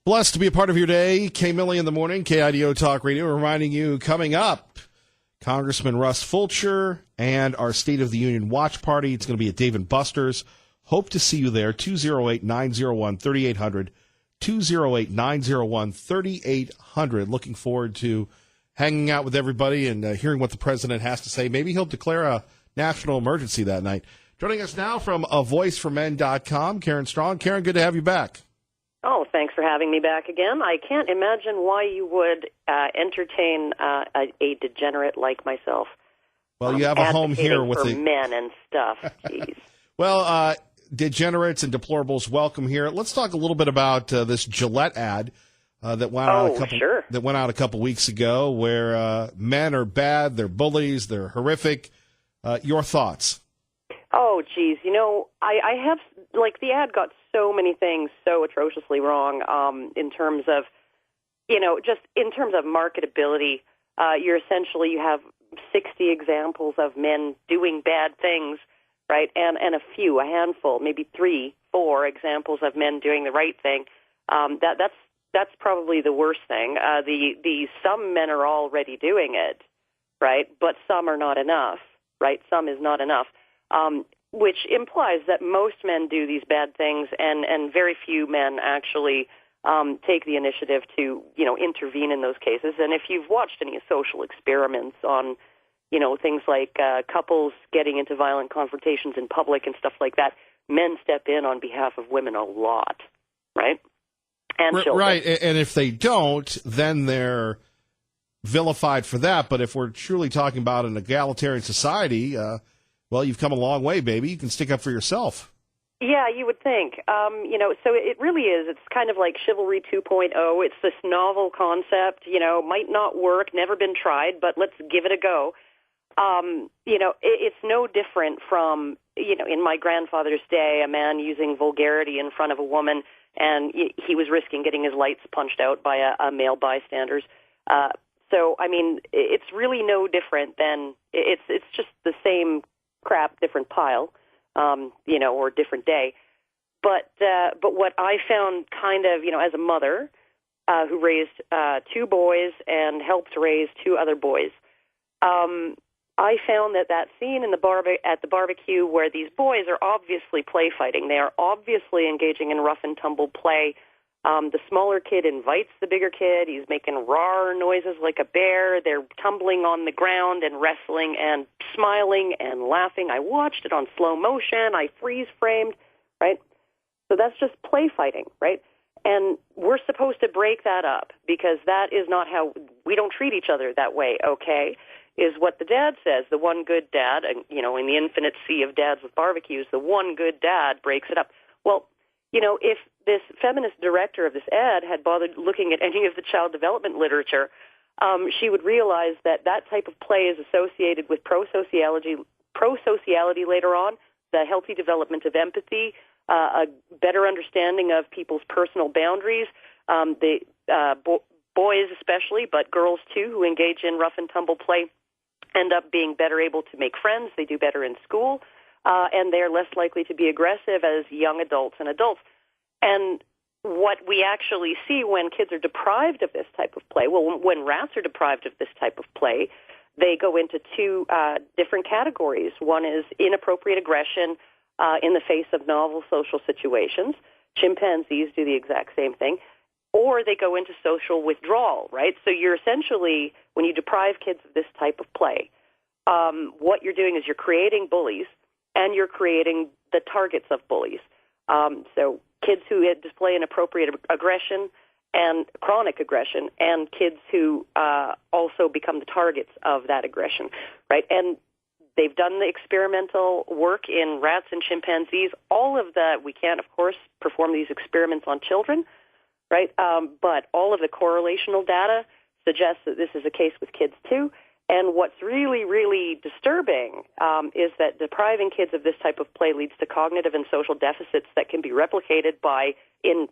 Blessed to be a part of your day. K. Millie in the morning, KIDO Talk Radio, reminding you coming up, Congressman Russ Fulcher and our State of the Union Watch Party. It's going to be at Dave & Buster's. Hope to see you there. 208-901-3800. 208-901-3800. Looking forward to hanging out with everybody and hearing what the president has to say. Maybe he'll declare a national emergency that night. Joining us now from avoiceformen.com, Karen Strong. Karen, good to have you back. Oh, thanks for having me back again. I can't imagine why you would entertain a degenerate like myself. Well, you have a home here with the men and stuff. Jeez. Well, degenerates and deplorables, welcome here. Let's talk a little bit about this Gillette ad that went out a couple weeks ago, where men are bad, they're bullies, they're horrific. Your thoughts? Oh, geez. You know, I have, the ad got so many things so atrociously wrong in terms of, just in terms of marketability. You have 60 examples of men doing bad things, right? And a handful, maybe 3, 4 examples of men doing the right thing. That's probably the worst thing. Some men are already doing it, right? But some are not enough, right? Some is not enough. Which implies that most men do these bad things, and very few men actually take the initiative to, intervene in those cases. And if you've watched any social experiments on, things like couples getting into violent confrontations in public and stuff like that, men step in on behalf of women a lot, right? And children. Right, and if they don't, then they're vilified for that. But if we're truly talking about an egalitarian society, well, you've come a long way, baby. You can stick up for yourself. Yeah, you would think. So it really is. It's kind of like Chivalry 2.0. It's this novel concept, might not work, never been tried, but let's give it a go. It's no different from, in my grandfather's day, a man using vulgarity in front of a woman, and he was risking getting his lights punched out by a male bystanders. It's really no different than, it's just the same crap, different pile, or different day. But what I found kind of, as a mother who raised 2 boys and helped raise 2 other boys, I found that scene at the barbecue where these boys are obviously play fighting, they are obviously engaging in rough and tumble play. The smaller kid invites the bigger kid. He's making roar noises like a bear. They're tumbling on the ground and wrestling and smiling and laughing. I watched it on slow motion. I freeze framed, right? So that's just play fighting, right? And we're supposed to break that up because that is not how we don't treat each other that way, okay? Is what the dad says. The one good dad, and in the infinite sea of dads with barbecues, the one good dad breaks it up. Well, if this feminist director of this ad had bothered looking at any of the child development literature, she would realize that type of play is associated with pro-sociality later on, the healthy development of empathy, a better understanding of people's personal boundaries, boys especially, but girls too, who engage in rough and tumble play, end up being better able to make friends. They do better in school. And they're less likely to be aggressive as young adults and adults. And what we actually see when kids are deprived of this type of play, well, when rats are deprived of this type of play, they go into 2 different categories. One is inappropriate aggression in the face of novel social situations. Chimpanzees do the exact same thing. Or they go into social withdrawal, right? So you're essentially, when you deprive kids of this type of play, what you're doing is you're creating bullies, and you're creating the targets of bullies. So kids who display inappropriate aggression and chronic aggression, and kids who also become the targets of that aggression, right? And they've done the experimental work in rats and chimpanzees. We can't, of course, perform these experiments on children, right? But all of the correlational data suggests that this is a case with kids too. And what's really, really disturbing is that depriving kids of this type of play leads to cognitive and social deficits that can be replicated in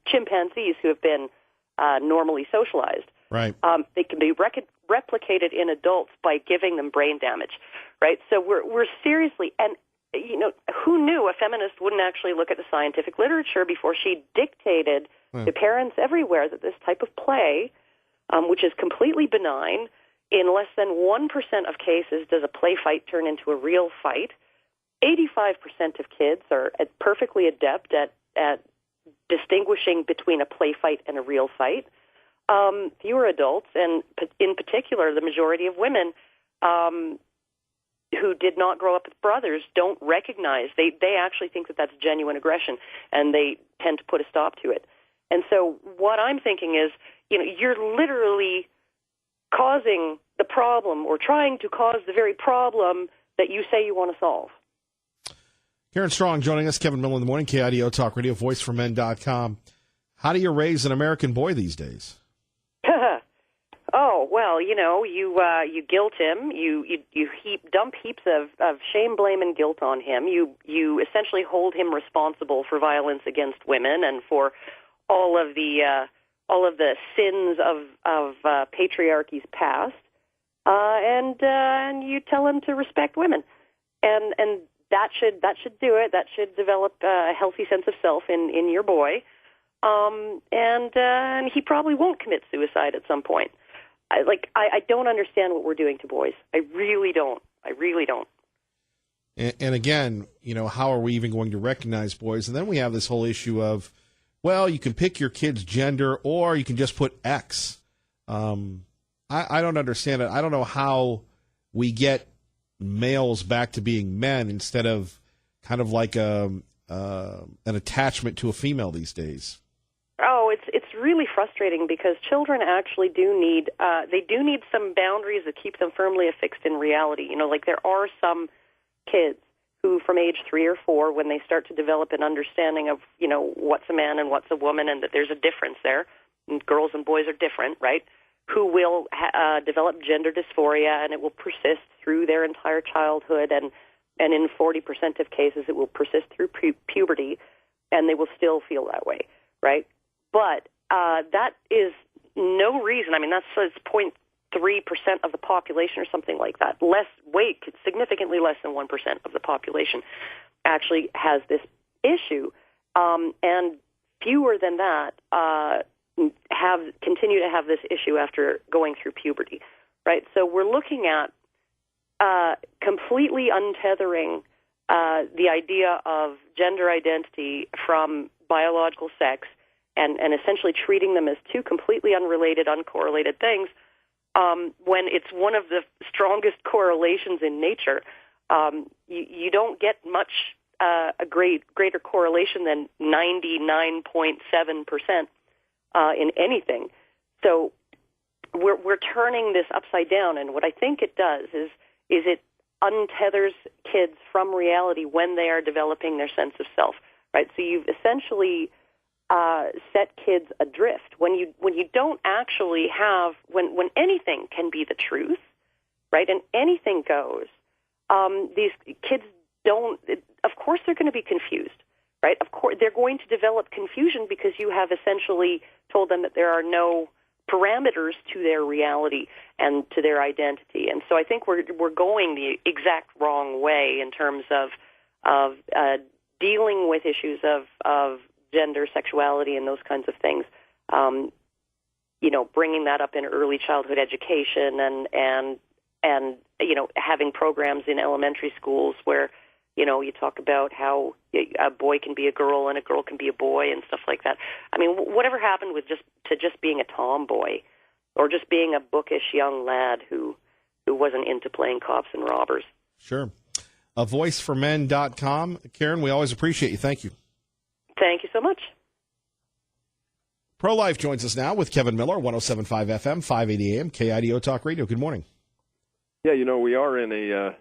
chimpanzees who have been normally socialized. Right. They can be replicated in adults by giving them brain damage. Right. So we're seriously, and who knew a feminist wouldn't actually look at the scientific literature before she dictated to parents everywhere that this type of play, which is completely benign, in less than 1% of cases does a play fight turn into a real fight. 85% of kids are perfectly adept at distinguishing between a play fight and a real fight. Fewer adults, and in particular the majority of women, who did not grow up with brothers, don't recognize. They actually think that that's genuine aggression, and they tend to put a stop to it. And so what I'm thinking is, you're literally causing the problem, or trying to cause the very problem that you say you want to solve. Karen Strong joining us, Kevin Miller in the morning, KIDO Talk Radio, voiceformen.com. How do you raise an American boy these days? Oh, well, you guilt him. You dump heaps of shame, blame, and guilt on him. You essentially hold him responsible for violence against women and for all of the sins of patriarchy's past. And you tell him to respect women, and that should do it. That should develop a healthy sense of self in your boy. And he probably won't commit suicide at some point. I don't understand what we're doing to boys. I really don't. And again, how are we even going to recognize boys? And then we have this whole issue of, well, you can pick your kid's gender or you can just put X. I don't understand it. I don't know how we get males back to being men instead of kind of like an attachment to a female these days. Oh, it's really frustrating because children actually do need some boundaries that keep them firmly affixed in reality. There are some kids who, from age 3 or 4, when they start to develop an understanding of what's a man and what's a woman, and that there's a difference there, and girls and boys are different, right? Who will develop gender dysphoria, and it will persist through their entire childhood, and in 40% of cases, it will persist through puberty, and they will still feel that way, right? But that is no reason. I mean, that's 0.3% of the population or something like that. Significantly less than 1% of the population actually has this issue, and fewer than that continue to have this issue after going through puberty, right? So we're looking at completely untethering the idea of gender identity from biological sex, and essentially treating them as two completely unrelated, uncorrelated things, when it's one of the strongest correlations in nature. You don't get much a greater correlation than 99.7% in anything. So we're turning this upside down, and what I think it does is it untethers kids from reality when they are developing their sense of self, right? So you've essentially set kids adrift when you don't actually have when anything can be the truth, right? And anything goes. These kids don't. Of course, they're going to be confused, right? Of course, they're going to develop confusion because you have essentially told them that there are no parameters to their reality and to their identity. And so I think we're going the exact wrong way in terms of dealing with issues of gender, sexuality, and those kinds of things. Bringing that up in early childhood education and having programs in elementary schools where you talk about how a boy can be a girl and a girl can be a boy and stuff like that. I mean, whatever happened with just being a tomboy or just being a bookish young lad who wasn't into playing cops and robbers? Sure. voiceformen.com. Karen, we always appreciate you. Thank you. Thank you so much. Pro-Life joins us now with Kevin Miller, 107.5 FM, 580 AM, KIDO Talk Radio. Good morning. Yeah, we are in a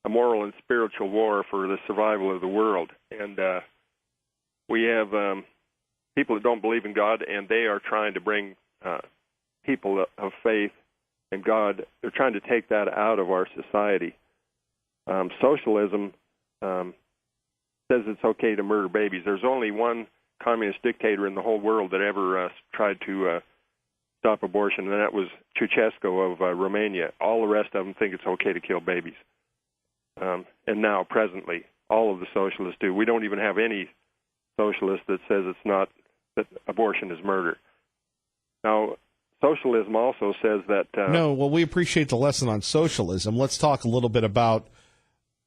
moral and spiritual war for the survival of the world. And we have people that don't believe in God, and they are trying to bring people of faith and God. They're trying to take that out of our society. Socialism says it's okay to murder babies. There's only one communist dictator in the whole world that ever tried to stop abortion, and that was Ceausescu of Romania. All the rest of them think it's okay to kill babies. And now, presently, all of the socialists do. We don't even have any socialist that says it's not, that abortion is murder. Now, socialism also says that... No, well, we appreciate the lesson on socialism. Let's talk a little bit about,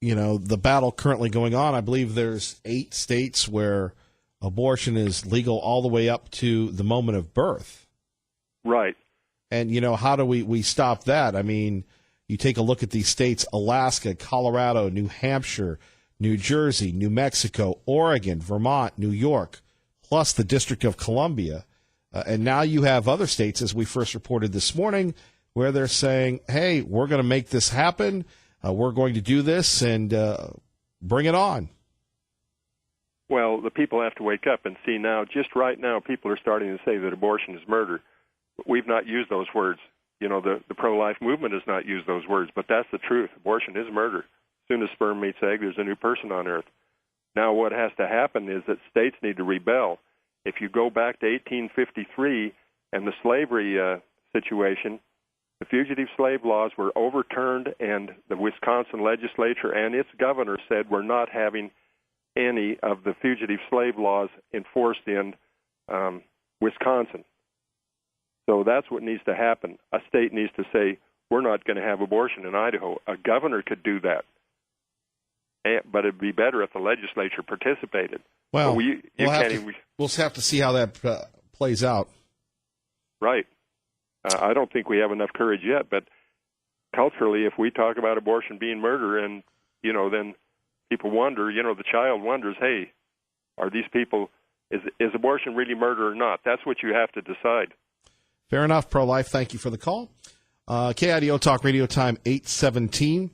the battle currently going on. I believe there's 8 states where abortion is legal all the way up to the moment of birth. Right. And, how do we stop that? I mean, you take a look at these states, Alaska, Colorado, New Hampshire, New Jersey, New Mexico, Oregon, Vermont, New York, plus the District of Columbia. And now you have other states, as we first reported this morning, where they're saying, hey, we're going to make this happen. We're going to do this and bring it on. Well, the people have to wake up and see now. Just right now, people are starting to say that abortion is murder. We've not used those words. The pro-life movement has not used those words, but that's the truth. Abortion is murder. As soon as sperm meets egg, there's a new person on earth. Now what has to happen is that states need to rebel. If you go back to 1853 and the slavery situation, the fugitive slave laws were overturned, and the Wisconsin legislature and its governor said we're not having any of the fugitive slave laws enforced in Wisconsin. So that's what needs to happen. A state needs to say, we're not going to have abortion in Idaho. A governor could do that. But it'd be better if the legislature participated. Well, we'll have to see how that plays out. Right. I don't think we have enough courage yet, but culturally, if we talk about abortion being murder, and, then people wonder, the child wonders, hey, are these people, is abortion really murder or not? That's what you have to decide. Fair enough, pro-life. Thank you for the call. KIDO Talk Radio time 8:17.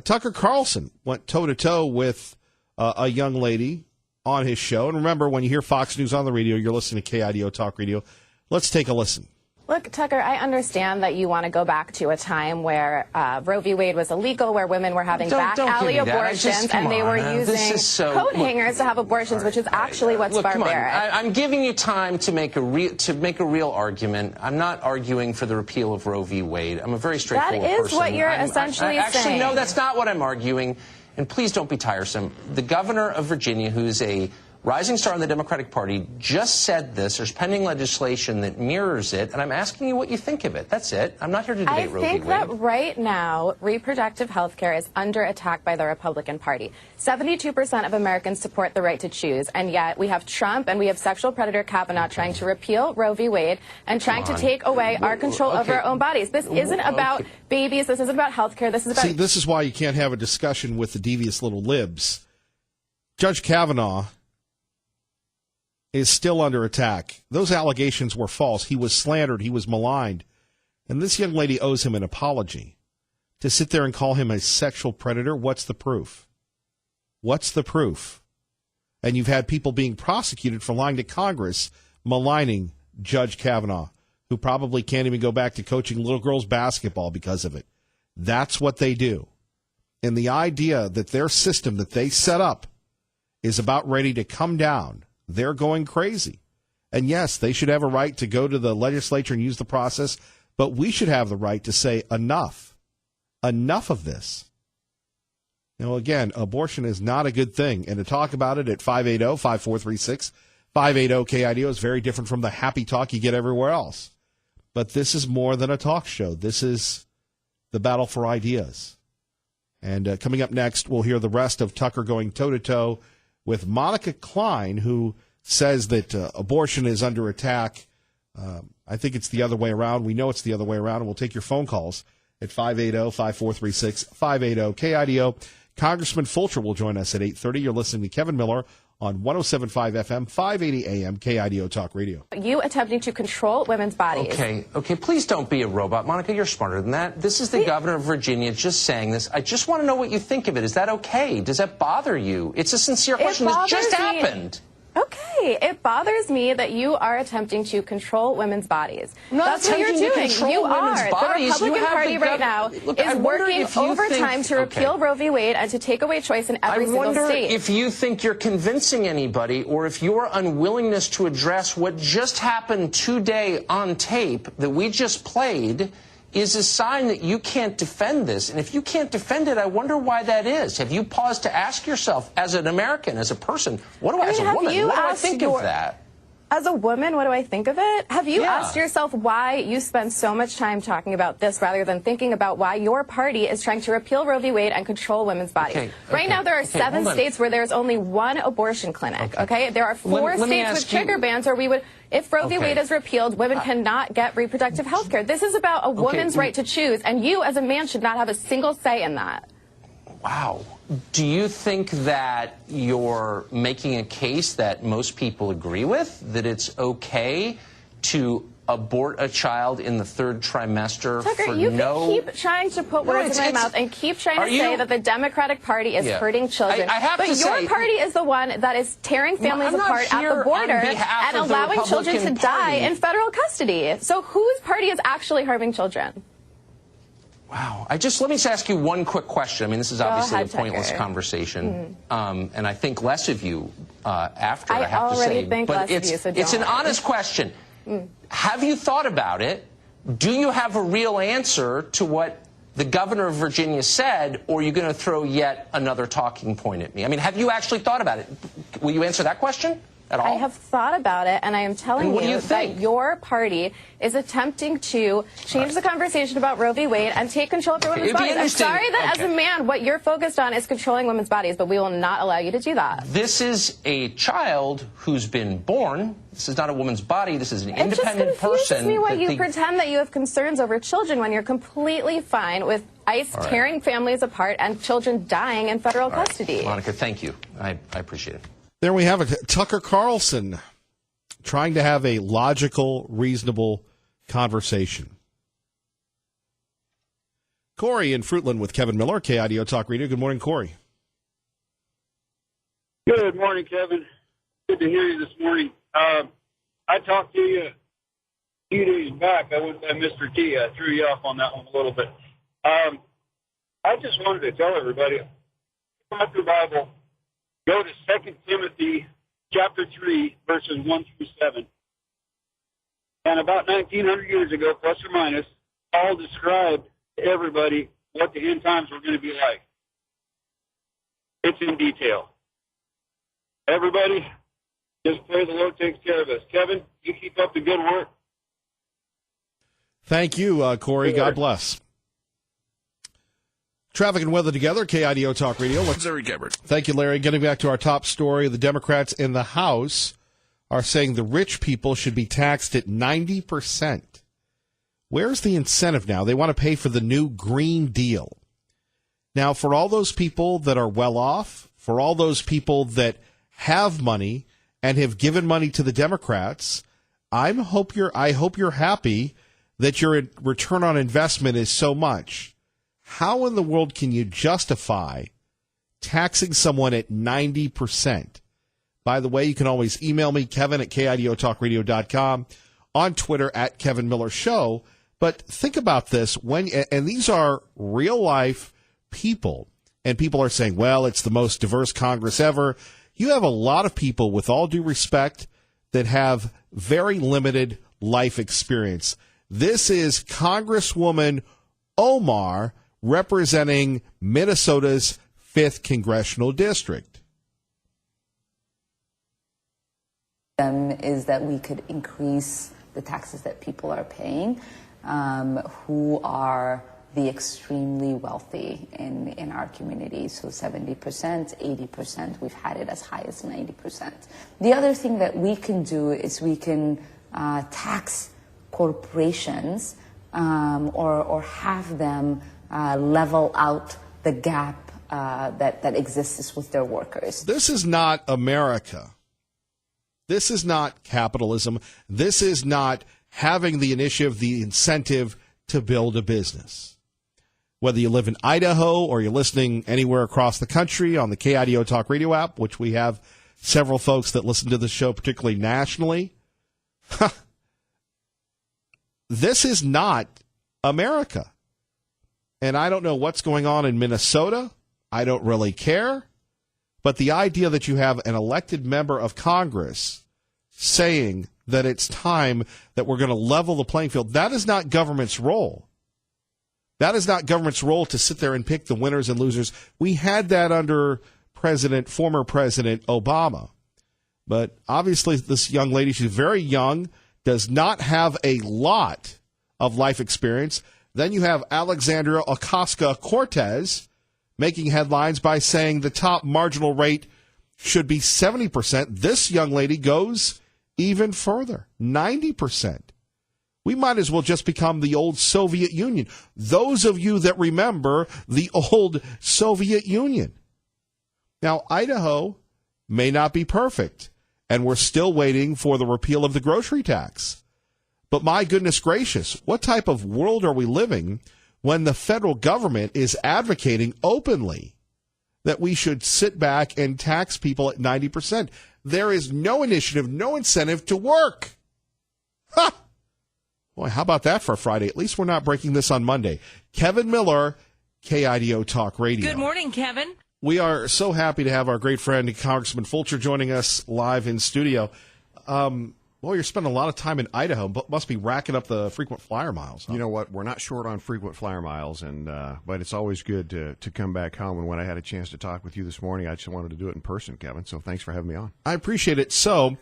Tucker Carlson went toe-to-toe with a young lady on his show. And remember, when you hear Fox News on the radio, you're listening to KIDO Talk Radio. Let's take a listen. Look, Tucker, I understand that you want to go back to a time where Roe v. Wade was illegal, where women were having back alley abortions, and they were using coat hangers to have abortions, which is actually what's barbaric. I'm giving you time to make a real argument. I'm not arguing for the repeal of Roe v. Wade. I'm a very straightforward person. That is what you're essentially saying. Actually, no, that's not what I'm arguing. And please don't be tiresome. The governor of Virginia, who's a rising star in the Democratic Party, just said this. There's pending legislation that mirrors it, and I'm asking you what you think of it. That's it. I'm not here to debate Roe v. Wade. I think that right now, reproductive health care is under attack by the Republican Party. 72% of Americans support the right to choose, and yet we have Trump and we have sexual predator Kavanaugh trying to repeal Roe v. Wade and trying to take away our control over our own bodies. This isn't about babies. This isn't about health care. This is about... See, this is why you can't have a discussion with the devious little libs. Judge Kavanaugh is still under attack. Those allegations were false. He was slandered. He was maligned. And this young lady owes him an apology. To sit there and call him a sexual predator, what's the proof? What's the proof? And you've had people being prosecuted for lying to Congress, maligning Judge Kavanaugh, who probably can't even go back to coaching little girls basketball because of it. That's what they do. And the idea that their system that they set up is about ready to come down, they're going crazy. And yes, they should have a right to go to the legislature and use the process, but we should have the right to say enough. Enough of this. Now, again, abortion is not a good thing. And to talk about it at 580-5436, 580-KIDO is very different from the happy talk you get everywhere else. But this is more than a talk show. This is the battle for ideas. And coming up next, we'll hear the rest of Tucker going toe-to-toe with Monica Klein, who says that abortion is under attack. I think it's the other way around. We know it's the other way around, and we'll take your phone calls at 580-5436, 580-KIDO. Congressman Fulcher will join us at 8:30. You're listening to Kevin Miller on 107.5 FM, 580 AM, KIDO Talk Radio. You attempting to control women's bodies. Okay, please don't be a robot. Monica, you're smarter than that. This is the governor of Virginia just saying this. I just want to know what you think of it. Is that okay? Does that bother you? It's a sincere question. This just happened. Okay, it bothers me that you are attempting to control women's bodies. That's what you're doing. You are. The Republican Party right now is working overtime to repeal Roe v. Wade and to take away choice in every single state. I wonder if you think you're convincing anybody, or if your unwillingness to address what just happened today on tape that we just played is a sign that you can't defend this. And if you can't defend it, I wonder why that is. Have you paused to ask yourself, as an American, as a person, what do I, as a woman, what do I think of that? As a woman, what do I think of it? Have you asked yourself why you spend so much time talking about this rather than thinking about why your party is trying to repeal Roe v. Wade and control women's bodies? Right now, there are 7 states where there's only 1 abortion clinic, okay? There are 4 states with trigger bans where we would, if Roe v. Wade is repealed, women cannot get reproductive health care. This is about a woman's right to choose, and you, as a man, should not have a single say in that. Wow. Do you think that you're making a case that most people agree with, that it's okay to abort a child in the 3rd trimester Tucker, for you no... can keep trying to put words in my mouth and keep trying to say that the Democratic Party is hurting children. But your party is the one that is tearing families apart at the border and allowing children to die in federal custody. So whose party is actually harming children? Wow. Let me just ask you one quick question. I mean, this is obviously a pointless conversation. And I think less of you after, I have to say. I already think less of you, so don't. It's an honest question. Have you thought about it? Do you have a real answer to what the governor of Virginia said, or are you going to throw yet another talking point at me? I mean, have you actually thought about it? Will you answer that question at all? I have thought about it, and I am telling you that your party is attempting to change the conversation about Roe v. Wade and take control of women's bodies. I'm sorry that as a man, what you're focused on is controlling women's bodies, but we will not allow you to do that. This is a child who's been born. This is not a woman's body. This is an independent person. It just confuses me why you pretend that you have concerns over children when you're completely fine with ICE tearing families apart and children dying in federal custody. Monica, thank you. I appreciate it. There we have it. Tucker Carlson trying to have a logical, reasonable conversation. Corey in Fruitland with Kevin Miller, KIDO Talk Radio. Good morning, Corey. Good morning, Kevin. Good to hear you this morning. I talked to you a few days back. I went by Mr. T. I threw you off on that one a little bit. I just wanted to tell everybody about the Bible. Go to 2 Timothy chapter 3, verses 1 through 7. And about 1900 years ago, plus or minus, Paul described to everybody what the end times were going to be like. It's in detail. Everybody, just pray the Lord takes care of us. Kevin, you keep up the good work. Thank you, Corey. God bless. Traffic and weather together, KIDO Talk Radio. Larry Gabbard. Thank you, Larry. Getting back to our top story, the Democrats in the House are saying the rich people should be taxed at 90%. Where's the incentive now? They want to pay for the new Green Deal. Now, for all those people that are well off, for all those people that have money and have given money to the Democrats, I hope you're happy that your return on investment is so much. How in the world can you justify taxing someone at 90%? By the way, you can always email me, Kevin at KIDOTalkRadio.com, on Twitter at Kevin Miller Show. But think about this, and these are real life people, and people are saying, well, it's the most diverse Congress ever. You have a lot of people, with all due respect, that have very limited life experience. This is Congresswoman Omar representing Minnesota's 5th Congressional District. Is that we could increase the taxes that people are paying who are the extremely wealthy in our community. So 70%, 80%, we've had it as high as 90%. The other thing that we can do is we can tax corporations or have them level out the gap that exists with their workers. This is not America. This is not capitalism. This is not having the initiative, the incentive to build a business. Whether you live in Idaho or you're listening anywhere across the country on the KIDO Talk Radio app, which we have several folks that listen to the show, particularly nationally, this is not America. And I don't know what's going on in Minnesota. I don't really care. But the idea that you have an elected member of Congress saying that it's time that we're going to level the playing field, that is not government's role. That is not government's role to sit there and pick the winners and losers. We had that under former President Obama. But obviously this young lady, she's very young, does not have a lot of life experience. Then you have Alexandria Ocasio-Cortez making headlines by saying the top marginal rate should be 70%. This young lady goes even further, 90%. We might as well just become the old Soviet Union. Those of you that remember the old Soviet Union. Now, Idaho may not be perfect, and we're still waiting for the repeal of the grocery tax. But my goodness gracious, what type of world are we living when the federal government is advocating openly that we should sit back and tax people at 90%? There is no initiative, no incentive to work. Ha! Boy, how about that for a Friday? At least we're not breaking this on Monday. Kevin Miller, KIDO Talk Radio. Good morning, Kevin. We are so happy to have our great friend, Congressman Fulcher, joining us live in studio. Well, you're spending a lot of time in Idaho, but must be racking up the frequent flyer miles. Huh? You know what? We're not short on frequent flyer miles, but it's always good to come back home. And when I had a chance to talk with you this morning, I just wanted to do it in person, Kevin. So thanks for having me on. I appreciate it. So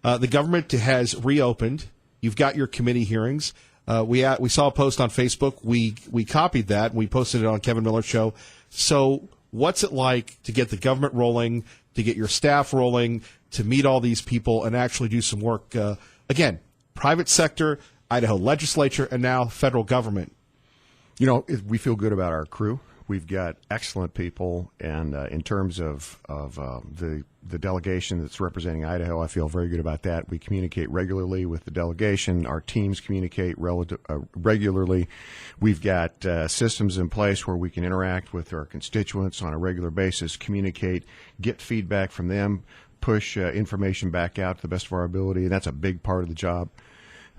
the government has reopened. You've got your committee hearings. We saw a post on Facebook. We copied that, and we posted it on Kevin Miller's show. So what's it like to get the government rolling, to get your staff rolling, to meet all these people and actually do some work? Again, private sector, Idaho legislature, and now federal government. You know, we feel good about our crew. We've got excellent people, and in terms of the delegation that's representing Idaho, I feel very good about that. We communicate regularly with the delegation. Our teams communicate regularly. We've got systems in place where we can interact with our constituents on a regular basis, communicate, get feedback from them, push information back out to the best of our ability, and that's a big part of the job.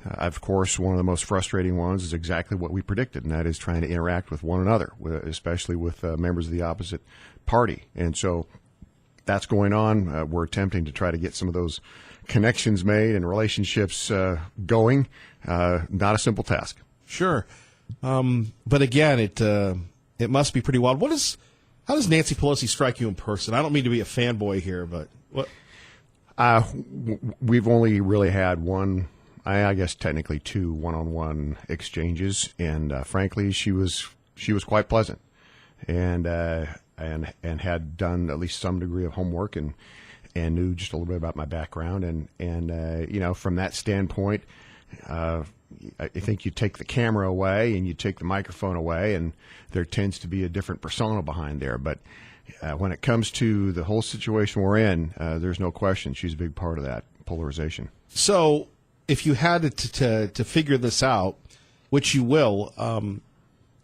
Of course, one of the most frustrating ones is exactly what we predicted, and that is trying to interact with one another, especially with members of the opposite party. And so that's going on. We're attempting to try to get some of those connections made and relationships going. Not a simple task. Sure. But again, it must be pretty wild. How does Nancy Pelosi strike you in person? I don't mean to be a fanboy here, but what? We've only really had one, I guess technically two one-on-one exchanges, and frankly, she was quite pleasant, and had done at least some degree of homework and knew just a little bit about my background, and you know, from that standpoint, I think you take the camera away and you take the microphone away, and there tends to be a different persona behind there. But when it comes to the whole situation we're in, there's no question she's a big part of that polarization. So if you had to figure this out, which you will,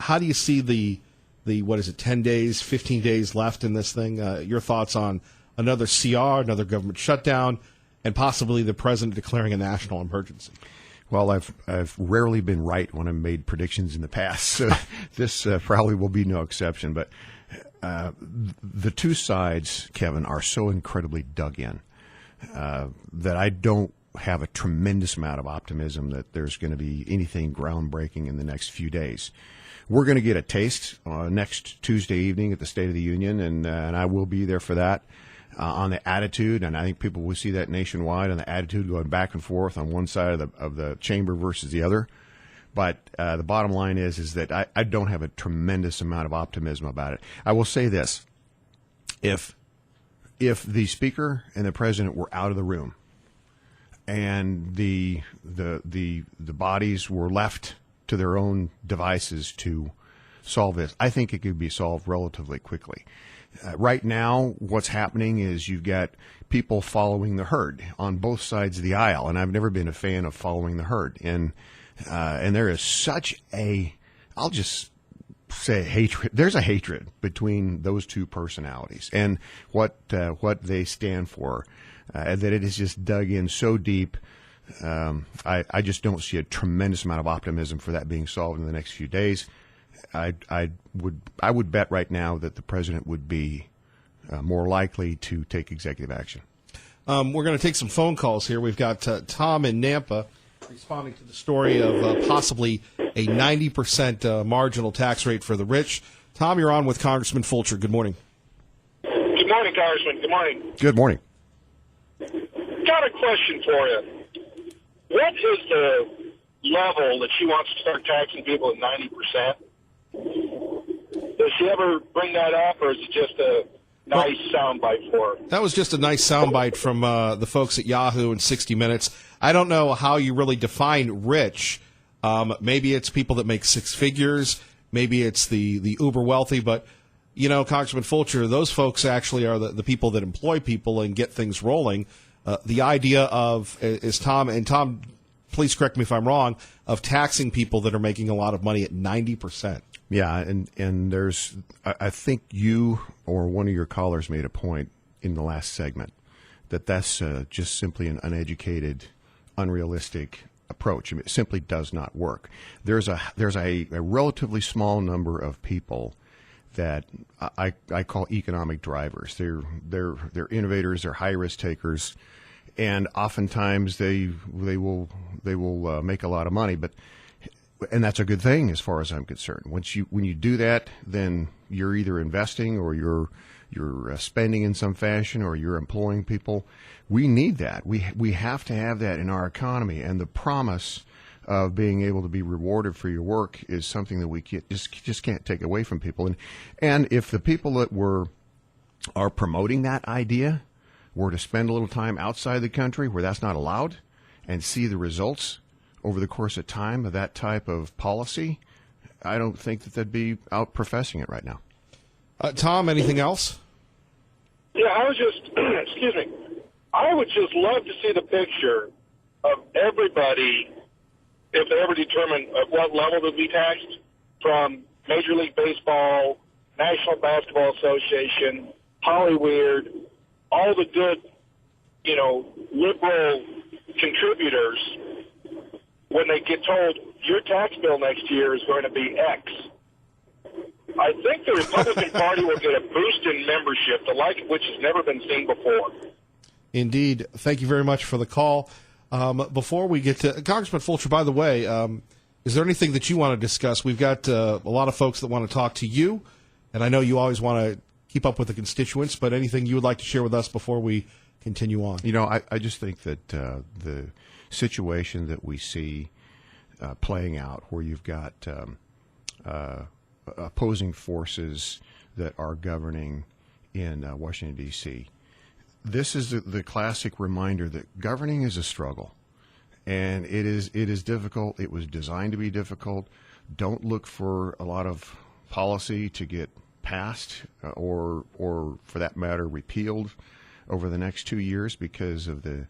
how do you see the 10 days, 15 days left in this thing? Your thoughts on another CR, another government shutdown, and possibly the president declaring a national emergency? Well, I've rarely been right when I've made predictions in the past, so this probably will be no exception. But the two sides, Kevin, are so incredibly dug in that I don't have a tremendous amount of optimism that there's going to be anything groundbreaking in the next few days. We're going to get a taste next Tuesday evening at the State of the Union, and I will be there for that. On the attitude, and I think people will see that nationwide, on the attitude going back and forth on one side of the chamber versus the other. But the bottom line is that I don't have a tremendous amount of optimism about it. I will say this: if the Speaker and the President were out of the room, and the bodies were left to their own devices to solve this, I think it could be solved relatively quickly. Right now, what's happening is you've got people following the herd on both sides of the aisle, and I've never been a fan of following the herd. And there is such I'll just say hatred. There's a hatred between those two personalities and what they stand for, that it is just dug in so deep. I just don't see a tremendous amount of optimism for that being solved in the next few days. I would bet right now that the president would be more likely to take executive action. We're going to take some phone calls here. We've got Tom in Nampa responding to the story of possibly a 90% marginal tax rate for the rich. Tom, you're on with Congressman Fulcher. Good morning. Good morning, Congressman. Good morning. Good morning. Got a question for you. What is the level that she wants to start taxing people at 90%? Does she ever bring that up, or is it just a nice soundbite for her? That was just a nice soundbite from the folks at Yahoo and 60 Minutes. I don't know how you really define rich. Maybe it's people that make six figures. Maybe it's the uber wealthy. But, you know, Congressman Fulcher, those folks actually are the people that employ people and get things rolling. The idea of, is Tom, and Tom, please correct me if I'm wrong, of taxing people that are making a lot of money at 90%. Yeah, and there's, I think you or one of your callers made a point in the last segment that's just simply an uneducated, unrealistic approach. I mean, it simply does not work. There's a relatively small number of people that I call economic drivers. They're innovators. They're high risk takers, and oftentimes they will make a lot of money. And that's a good thing as far as I'm concerned. When you do that, then you're either investing or you're spending in some fashion, or you're employing people. We need that. We have to have that in our economy, and the promise of being able to be rewarded for your work is something that we just can't take away from people. And if the people that are promoting that idea were to spend a little time outside the country where that's not allowed and see the results over the course of time of that type of policy, I don't think that they'd be out professing it right now. Tom, anything else? Yeah, I was just, excuse me, I would just love to see the picture of everybody, if they ever determine at what level to be taxed, from Major League Baseball, National Basketball Association, Hollywood, all the good, liberal contributors, when they get told your tax bill next year is going to be X. I think the Republican Party will get a boost in membership, the like of which has never been seen before. Indeed. Thank you very much for the call. Before we get to Congressman Fulcher, by the way, is there anything that you want to discuss? We've got a lot of folks that want to talk to you, and I know you always want to keep up with the constituents, but anything you would like to share with us before we continue on? I just think that the situation that we see playing out, where you've got opposing forces that are governing in Washington, D.C., this is the classic reminder that governing is a struggle, and it is difficult. It was designed to be difficult. Don't look for a lot of policy to get passed or for that matter repealed over the next 2 years because of the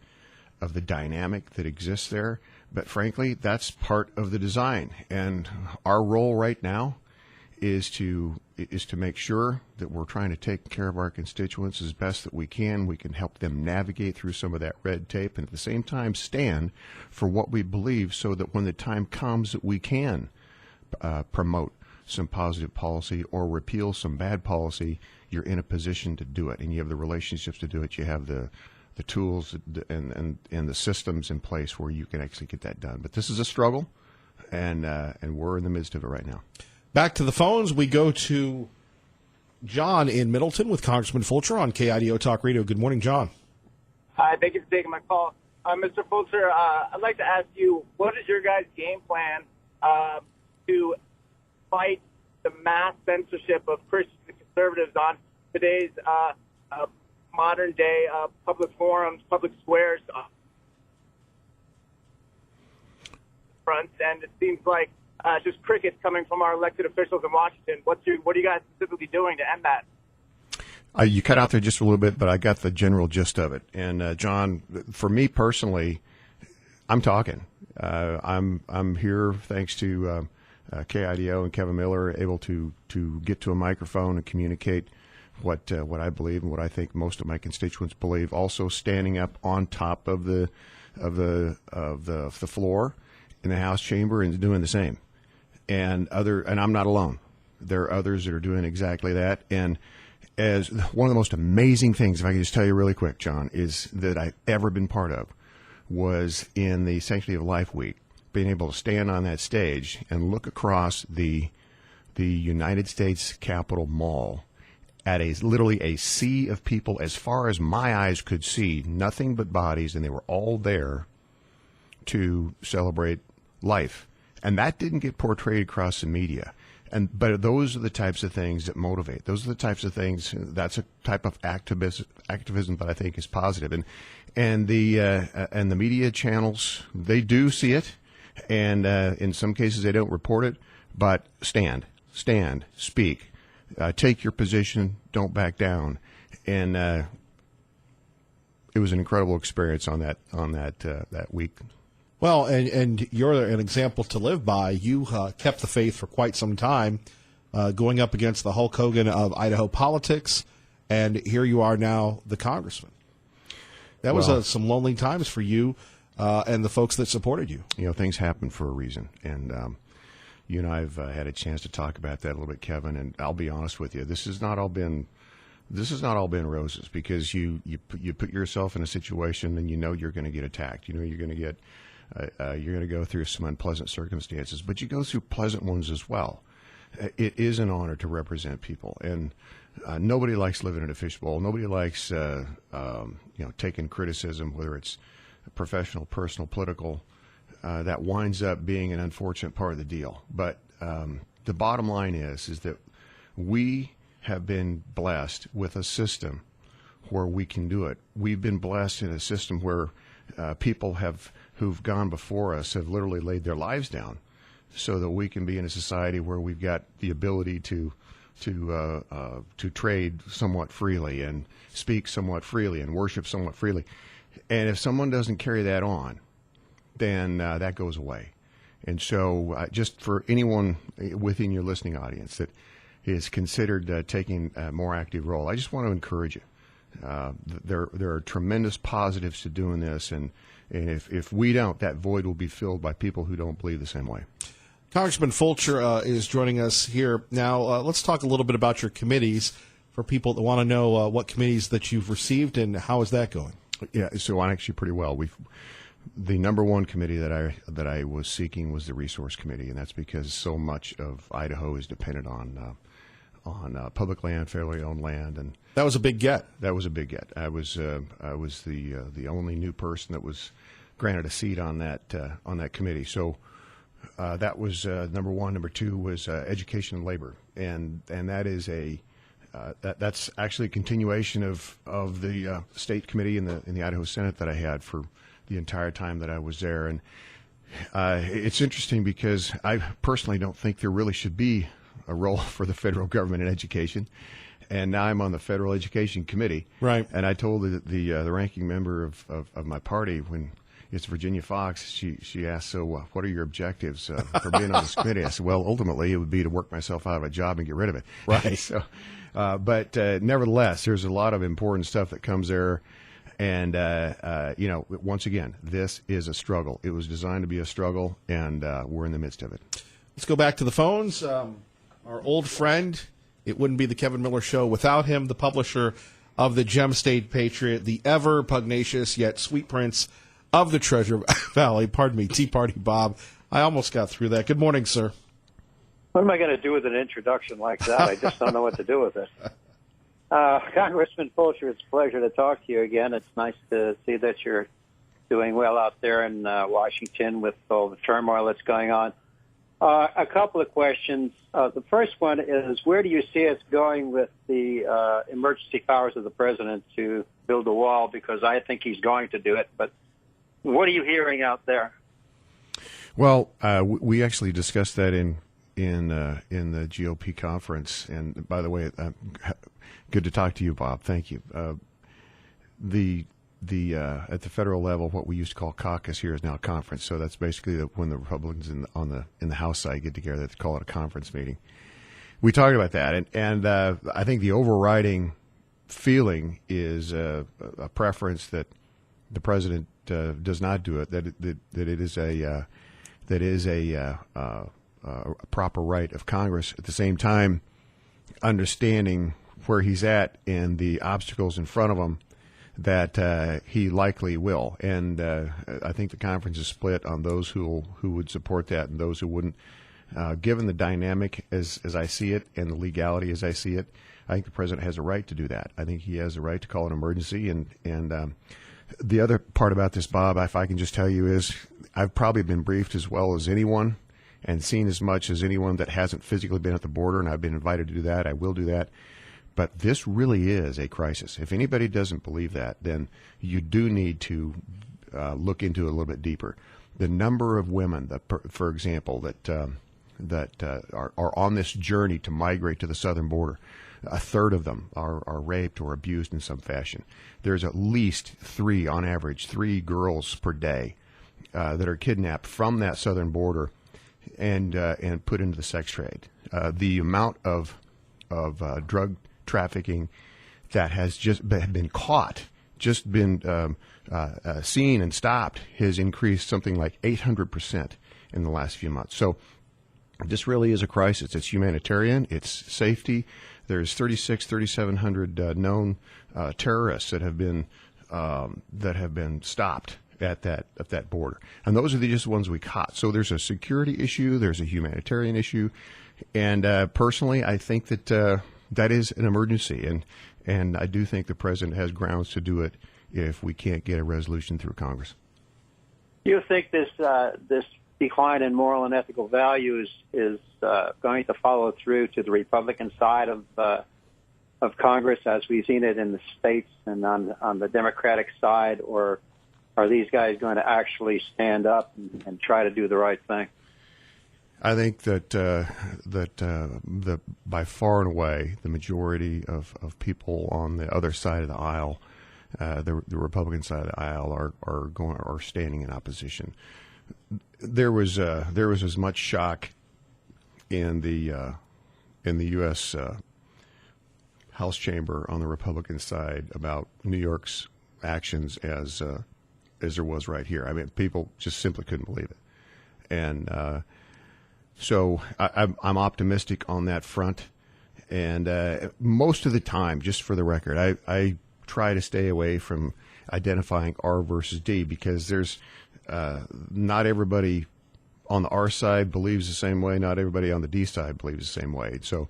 dynamic that exists there. But frankly, that's part of the design, and our role right now is to make sure that we're trying to take care of our constituents as best that we can. We can help them navigate through some of that red tape, and at the same time stand for what we believe, so that when the time comes that we can promote some positive policy or repeal some bad policy, you're in a position to do it, and you have the relationships to do it. You have the tools and the systems in place where you can actually get that done. But this is a struggle, and we're in the midst of it right now. Back to the phones, we go to John in Middleton with Congressman Fulcher on KIDO Talk Radio. Good morning, John. Hi, thank you for taking my call. Mr. Fulcher, I'd like to ask you, what is your guys' game plan to fight the mass censorship of Christian conservatives on today's modern-day public forums, public squares, fronts, and it seems like just crickets coming from our elected officials in Washington. What are you guys specifically doing to end that? You cut out there just a little bit, but I got the general gist of it. And John, for me personally, I'm talking. I'm here thanks to KIDO and Kevin Miller, able to get to a microphone and communicate what I believe and what I think most of my constituents believe. Also, standing up on top of the floor in the House chamber and doing the same. And I'm not alone. There are others that are doing exactly that. And as one of the most amazing things, if I can just tell you really quick, John, is that I've ever been part of, was in the Sanctity of Life Week, being able to stand on that stage and look across the United States Capitol Mall at literally a sea of people as far as my eyes could see, nothing but bodies, and they were all there to celebrate life. And that didn't get portrayed across the media. But those are the types of things that motivate. Those are the types of things. That's a type of activism that I think is positive. And the media channels, they do see it, and in some cases they don't report it. But stand, speak, take your position, don't back down. And it was an incredible experience on that week. Well, and you're an example to live by. You kept the faith for quite some time, going up against the Hulk Hogan of Idaho politics, and here you are now, the congressman. That was some lonely times for you and the folks that supported you. You know, things happen for a reason, and you and I have had a chance to talk about that a little bit, Kevin. And I'll be honest with you, this has not all been roses, because you put yourself in a situation and you know you're going to get attacked. You know you're going to go through some unpleasant circumstances, but you go through pleasant ones as well. It is an honor to represent people, and nobody likes living in a fishbowl. Nobody likes taking criticism, whether it's professional, personal, political. That winds up being an unfortunate part of the deal. But the bottom line is that we have been blessed with a system where we can do it. We've been blessed in a system where people who've gone before us have literally laid their lives down so that we can be in a society where we've got the ability to trade somewhat freely and speak somewhat freely and worship somewhat freely. And if someone doesn't carry that on, then that goes away. And so just for anyone within your listening audience that is considered taking a more active role, I just want to encourage you. There are tremendous positives to doing this, and if we don't, that void will be filled by people who don't believe the same way. Congressman Fulcher is joining us here now. Let's talk a little bit about your committees for people that want to know what committees that you've received and how is that going. Yeah, so actually pretty well. The number one committee that I was seeking was the Resource Committee, and that's because so much of Idaho is dependent on public land, federally owned land, and that was a big get. That was a big get. I was the only new person that was granted a seat on that committee. So that was number one. Number two was education and labor, and that is that's actually a continuation of the state committee in the Idaho Senate that I had for the entire time that I was there. And it's interesting because I personally don't think there really should be a role for the federal government in education. And now I'm on the Federal Education Committee. Right. And I told the ranking member of my party, when it's Virginia Fox, she asked, so what are your objectives for being on this committee? I said, well, ultimately it would be to work myself out of a job and get rid of it. Right. So, but nevertheless, there's a lot of important stuff that comes there. And, once again, this is a struggle. It was designed to be a struggle, and we're in the midst of it. Let's go back to the phones. Our old friend, it wouldn't be the Kevin Miller Show without him, the publisher of the Gem State Patriot, the ever pugnacious yet sweet prince of the Treasure Valley. Pardon me, Tea Party Bob. I almost got through that. Good morning, sir. What am I going to do with an introduction like that? I just don't know what to do with it. Congressman Fulcher, it's a pleasure to talk to you again. It's nice to see that you're doing well out there in Washington with all the turmoil that's going on. A couple of questions. The first one is, where do you see us going with the emergency powers of the president to build a wall? Because I think he's going to do it, but what are you hearing out there? Well, we actually discussed that in the GOP conference. And by the way, good to talk to you, Bob. Thank you. At the federal level, what we used to call caucus here is now conference. So that's basically when the Republicans in the House side get together, they call it a conference meeting. We talked about that, and I think the overriding feeling is a preference that the president does not do it. That it is a proper right of Congress. At the same time, understanding where he's at and the obstacles in front of him, that he likely will. And I think the conference is split on those who would support that and those who wouldn't. Given the dynamic as I see it and the legality as I see it, I think the president has a right to do that. I think he has a right to call an emergency. And the other part about this, Bob, if I can just tell you, is I've probably been briefed as well as anyone and seen as much as anyone that hasn't physically been at the border, and I've been invited to do that. I will do that. But this really is a crisis. If anybody doesn't believe that, then you do need to look into it a little bit deeper. The number of women, for example, that are on this journey to migrate to the southern border, a third of them are raped or abused in some fashion. There's at least three, on average, 3 girls per day that are kidnapped from that southern border and put into the sex trade. The amount of drug trafficking that has just been caught, just been seen and stopped, has increased something like 800% in the last few months. So this really is a crisis. It's humanitarian. It's safety. There's 3,700 known terrorists that have been stopped at that border, and those are just the ones we caught. So there's a security issue. There's a humanitarian issue, and personally, I think that that is an emergency, and I do think the president has grounds to do it if we can't get a resolution through Congress. Do you think this decline in moral and ethical values is going to follow through to the Republican side of Congress, as we've seen it in the states and on the Democratic side, or are these guys going to actually stand up and try to do the right thing? I think that by far and away the majority of people on the other side of the aisle, the Republican side of the aisle, are standing in opposition. There was as much shock in the U.S. House chamber on the Republican side about New York's actions as there was right here. I mean, people just simply couldn't believe it, and so I'm optimistic on that front. And most of the time, just for the record, I try to stay away from identifying R versus D, because there's not everybody on the R side believes the same way. Not everybody on the D side believes the same way. So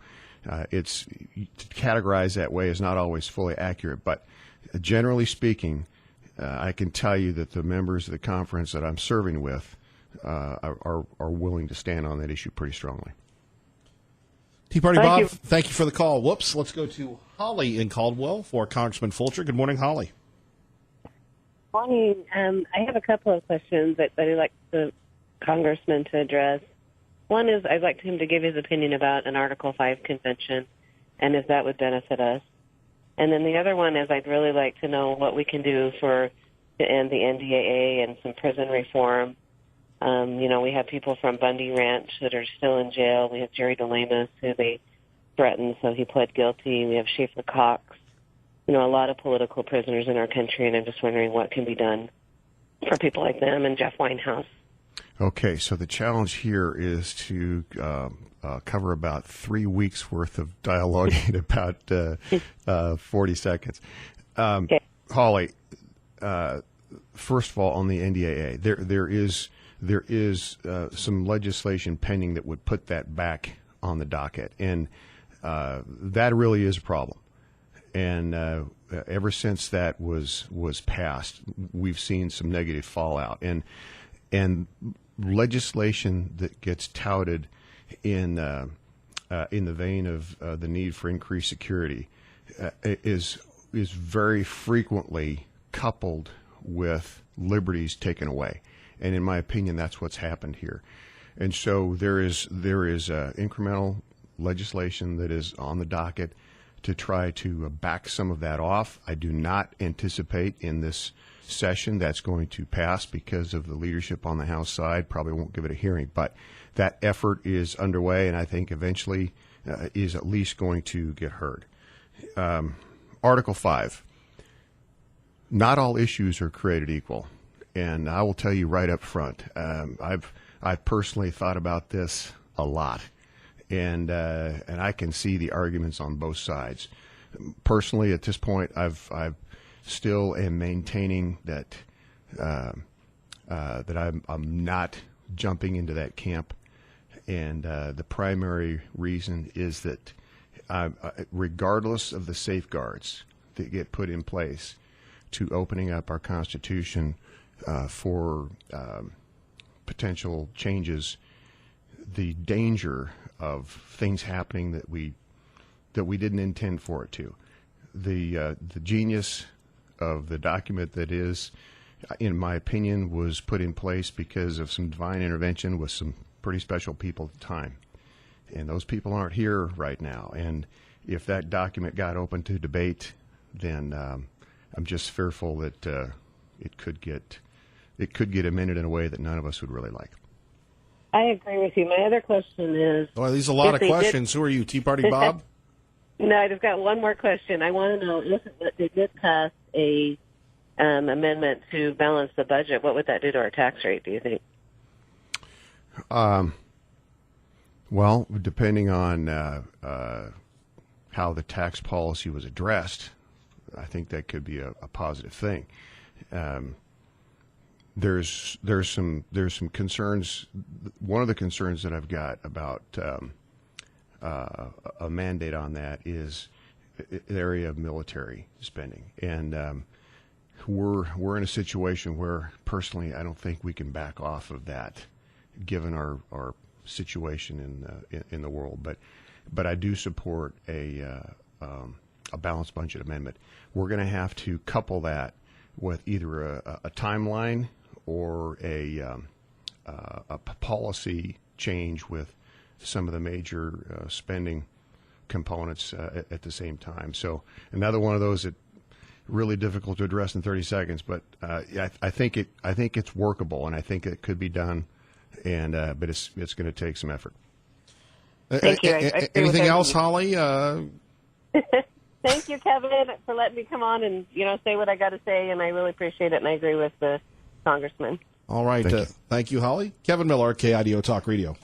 it's to categorize that way is not always fully accurate. But generally speaking, I can tell you that the members of the conference that I'm serving with are willing to stand on that issue pretty strongly. Tea Party Bob, thank you for the call. Whoops. Let's go to Holly in Caldwell for Congressman Fulcher. Good morning, Holly. Morning. I have a couple of questions that I'd like the congressman to address. One is I'd like him to give his opinion about an Article 5 convention and if that would benefit us. And then the other one is I'd really like to know what we can do to end the NDAA and some prison reform. We have people from Bundy Ranch that are still in jail. We have Jerry DeLamus, who they threatened, so he pled guilty. We have Schaefer Cox. A lot of political prisoners in our country, and I'm just wondering what can be done for people like them and Jeff Winehouse. Okay, so the challenge here is to cover about 3 weeks' worth of dialogue in about 40 seconds. Okay. Holly, first of all, on the NDAA, there is some legislation pending that would put that back on the docket, and that really is a problem. And ever since that was passed, we've seen some negative fallout, and legislation that gets touted in the vein of the need for increased security is very frequently coupled with liberties taken away. And in my opinion, that's what's happened here. And so there is incremental legislation that is on the docket to try to back some of that off. I do not anticipate in this session that's going to pass because of the leadership on the House side. Probably won't give it a hearing, but that effort is underway, and I think eventually is at least going to get heard. Article 5. Not all issues are created equal, and I will tell you right up front, I've personally thought about this a lot. And I can see the arguments on both sides. Personally, at this point, I've still am maintaining that that I'm not jumping into that camp, and the primary reason is that regardless of the safeguards that get put in place to opening up our Constitution for potential changes, the danger of things happening that we didn't intend for it to. The genius of the document that is, in my opinion, was put in place because of some divine intervention with some pretty special people at the time. And those people aren't here right now. And if that document got open to debate, then I'm just fearful that it could get amended in a way that none of us would really like. I agree with you. My other question is... Well, these are a lot of questions. Who are you, Tea Party Bob? No, I've got one more question. I want to know if they did pass a amendment to balance the budget, what would that do to our tax rate, do you think? Well, depending on how the tax policy was addressed, I think that could be a positive thing. There's some concerns. One of the concerns that I've got about a mandate on that is the area of military spending, and we're in a situation where personally I don't think we can back off of that, given our situation in the world. But I do support a balanced budget amendment. We're going to have to couple that with either a timeline or a policy change with some of the major spending components at the same time. So another one of those that really difficult to address in 30 seconds, but I think it's workable, and I think it could be done, and but it's going to take some effort. Thank you. Anything else, Holly? Thank you, Kevin, for letting me come on and say what I got to say, and I really appreciate it, and I agree with the Congressman. All right. Thank you, Holly. Kevin Miller, KIDO Talk Radio.